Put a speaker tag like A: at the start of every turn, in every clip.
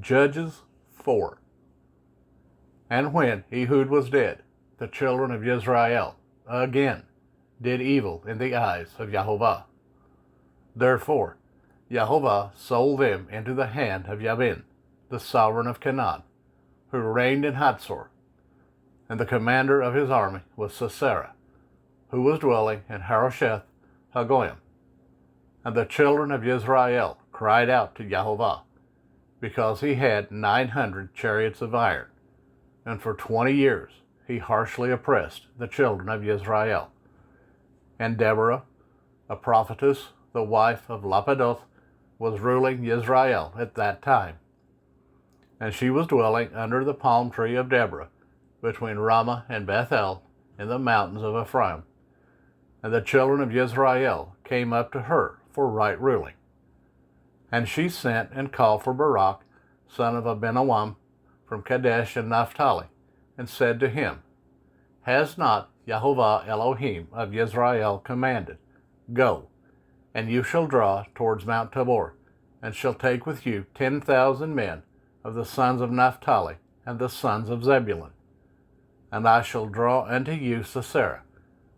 A: Judges 4. And when Ehud was dead, the children of Israel again did evil in the eyes of Jehovah. Therefore Jehovah sold them into the hand of Jabin, the sovereign of Canaan, who reigned in Hatzor, and the commander of his army was Sisera, who was dwelling in Harosheth Hagoyim. And the children of Israel cried out to Jehovah, because he had 900 chariots of iron, and for 20 years he harshly oppressed the children of Israel. And Deborah, a prophetess, the wife of Lapidoth, was ruling Israel at that time. And she was dwelling under the palm tree of Deborah, between Ramah and Bethel, in the mountains of Ephraim. And the children of Israel came up to her for right ruling. And she sent and called for Barak, son of Abinoam, from Kadesh and Naphtali, and said to him, Has not Jehovah Elohim of Israel commanded, Go, and you shall draw towards Mount Tabor, and shall take with you 10,000 men of the sons of Naphtali and the sons of Zebulun. And I shall draw unto you Sisera,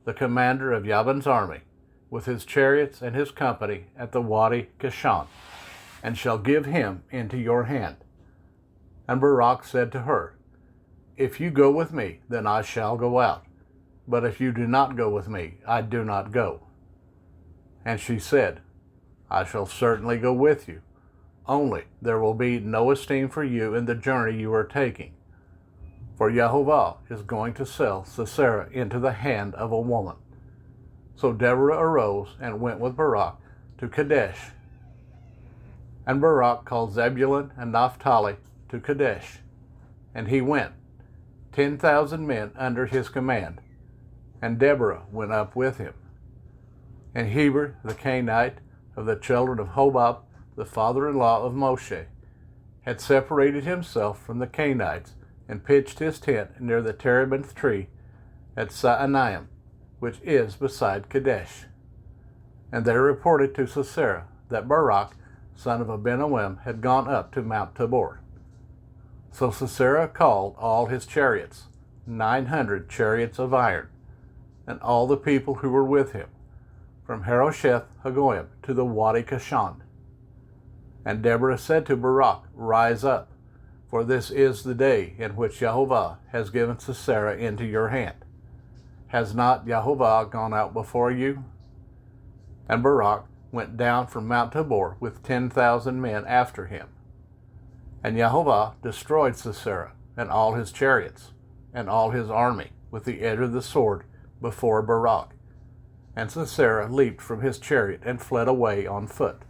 A: the commander of Jabin's army, with his chariots and his company at the Wadi Kishon, and shall give him into your hand. And Barak said to her, If you go with me, then I shall go out. But if you do not go with me, I do not go. And she said, I shall certainly go with you, only there will be no esteem for you in the journey you are taking. For Jehovah is going to sell Sisera into the hand of a woman. So Deborah arose and went with Barak to Kadesh. And Barak called Zebulun and Naphtali to Kadesh. And he went, 10,000 men under his command. And Deborah went up with him. And Heber the Canaanite of the children of Hobab, the father-in-law of Moshe, had separated himself from the Canaanites and pitched his tent near the terebinth tree at Saanaim, which is beside Kadesh. And they reported to Sisera that Barak, son of Abinoam, had gone up to Mount Tabor. So Sisera called all his chariots, 900 chariots of iron, and all the people who were with him, from Harosheth Hagoyim to the Wadi Kishon. And Deborah said to Barak, Rise up, for this is the day in which Jehovah has given Sisera into your hand. Has not Jehovah gone out before you? And Barak went down from Mount Tabor with 10,000 men after him. And Jehovah destroyed Sisera and all his chariots and all his army with the edge of the sword before Barak. And Sisera leaped from his chariot and fled away on foot.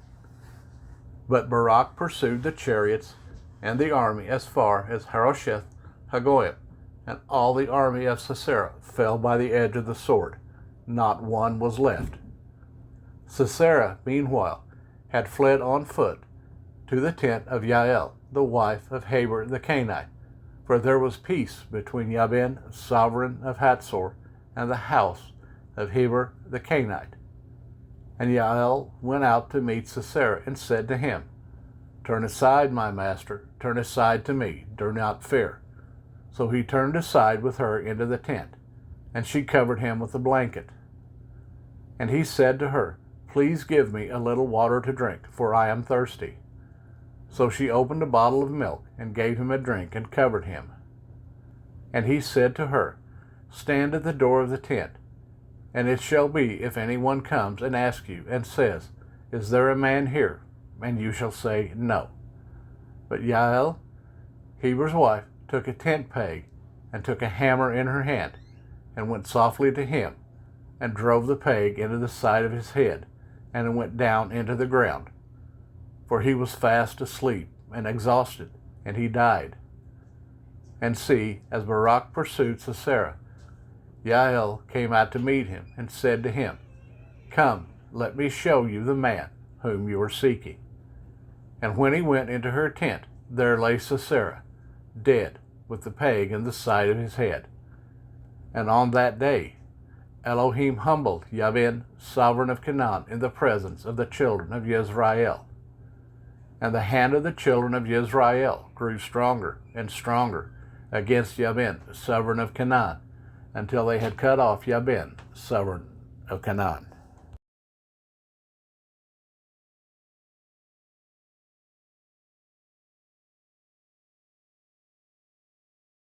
A: But Barak pursued the chariots and the army as far as Harosheth Hagoyim, and all the army of Sisera fell by the edge of the sword. Not one was left. Sisera, meanwhile, had fled on foot to the tent of Jael, the wife of Heber the Canaanite, for there was peace between Jabin, sovereign of Hatzor, and the house of Heber the Canaanite. And Jael went out to meet Sisera and said to him, Turn aside, my master, turn aside to me, do not fear. So he turned aside with her into the tent, and she covered him with a blanket. And he said to her, Please give me a little water to drink, for I am thirsty. So she opened a bottle of milk and gave him a drink and covered him. And he said to her, Stand at the door of the tent, and it shall be, if anyone comes and asks you and says, Is there a man here? And you shall say, No. But Jael, Heber's wife, took a tent peg and took a hammer in her hand and went softly to him and drove the peg into the side of his head, and it went down into the ground. For he was fast asleep and exhausted, and he died. And see, as Barak pursued Sisera, Jael came out to meet him and said to him, Come, let me show you the man whom you are seeking. And when he went into her tent, there lay Sisera, dead, with the peg in the side of his head. And on that day Elohim humbled Jabin, sovereign of Canaan, in the presence of the children of Israel. And the hand of the children of Israel grew stronger and stronger against Jabin, sovereign of Canaan, until they had cut off Jabin, sovereign of Canaan.